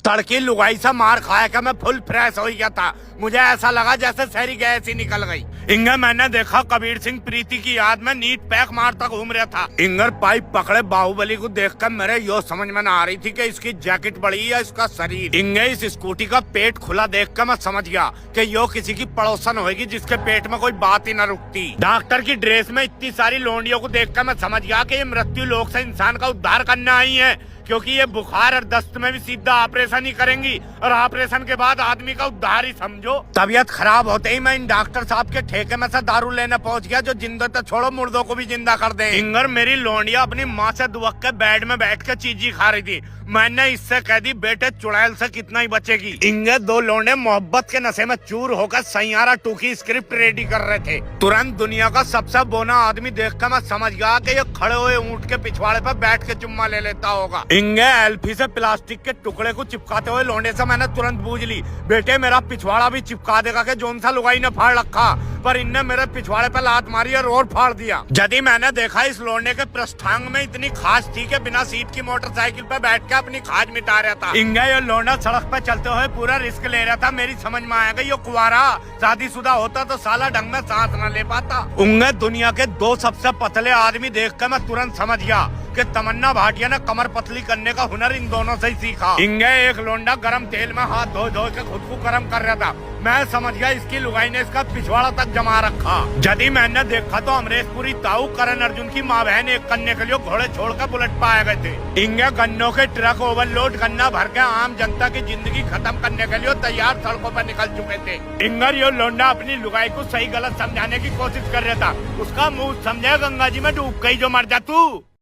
तड़की लुगाई से मार खाया का मैं फुल फ्रेश हो गया था। मुझे ऐसा लगा जैसे शहरी गैस ही निकल गई। इंगर मैंने देखा कबीर सिंह प्रीति की याद में नीट पैक मारता घूम रहा था। इंगर पाइप पकड़े बाहुबली को देखकर मेरे यो समझ में ना आ रही थी कि इसकी जैकेट बड़ी है इसका शरीर। इंगे इस स्कूटी का पेट खुला देखकर मैं समझ गया कि यो किसी की पड़ोसन होगी जिसके पेट में कोई बात ही न रुकती। डॉक्टर की ड्रेस में इतनी सारी लोंडियों को देखकर मैं समझ गया कि ये मृत्यु लोक से इंसान का उद्धार करने आई है, क्योंकि ये बुखार और दस्त में भी सीधा ऑपरेशन ही करेंगी और ऑपरेशन के बाद आदमी का उद्धार ही समझो। तबीयत खराब होते ही मैं इन डॉक्टर साहब के ठेके में से दारू लेने पहुंच गया जो जिंदों तो छोड़ो मुर्दों को भी जिंदा कर दे। इंगर मेरी लोंडिया अपनी माँ से दुबक के बेड में बैठ के चीजी खा रही थी। मैंने इससे कह दी बेटे चुड़ैल से कितना ही बचेगी। इंगे दो लोंडे मोहब्बत के नशे में चूर होकर सैयारा टू की स्क्रिप्ट रेडी कर रहे थे। तुरंत दुनिया का सबसे बोना आदमी देखकर मैं समझ गया कि ये खड़े हुए ऊंट के पिछवाड़े पर बैठ के चुम्मा ले लेता होगा। इंगे एल्फी से प्लास्टिक के टुकड़े को चिपकाते हुए लोंडे से मैंने तुरंत बूझ ली, बेटे मेरा पिछवाड़ा भी चिपका देगा कि जोन सा लुगाई ने फाड़ रखा। पर इनने मेरे पिछवाड़े पे लात मारी और फाड़ दिया। यदि मैंने देखा इस लोंडे के पृष्ठांग में इतनी खाज थी कि बिना सीट की मोटरसाइकिल पे बैठ के अपनी खाज मिटा रहा था। इंगे ये लोंडा सड़क पे चलते हुए पूरा रिस्क ले रहा था। मेरी समझ में आया कि ये कुंवारा शादीशुदा होता तो साला ढंग में सांस न ले पाता। उंगे दुनिया के दो सबसे पतले आदमी देखकर मैं तुरंत समझ गया कि तमन्ना भाटिया ने कमर पतली करने का हुनर इन दोनों से ही सीखा। इंगे एक लोंडा गरम तेल में हाथ धो धो के खुद को गरम कर रहा था। मैं समझ गया इसकी लुगाई ने इसका पिछवाड़ा तक जमा रखा। यदि मैंने देखा तो अमरेशपुरी ताऊ करण अर्जुन की माँ बहन एक करने के लिए घोड़े छोड़कर बुलेट पाए गए थे। इंगे गन्नों के ट्रक ओवरलोड गन्ना भर के आम जनता की जिंदगी खत्म करने के लिए तैयार सड़कों पर निकल चुके थे। इंगर यो लोंडा अपनी लुगाई को सही गलत समझाने की कोशिश कर रहा था। उसका मुंह समझे गंगा जी में डूब गई जो मर जा तू।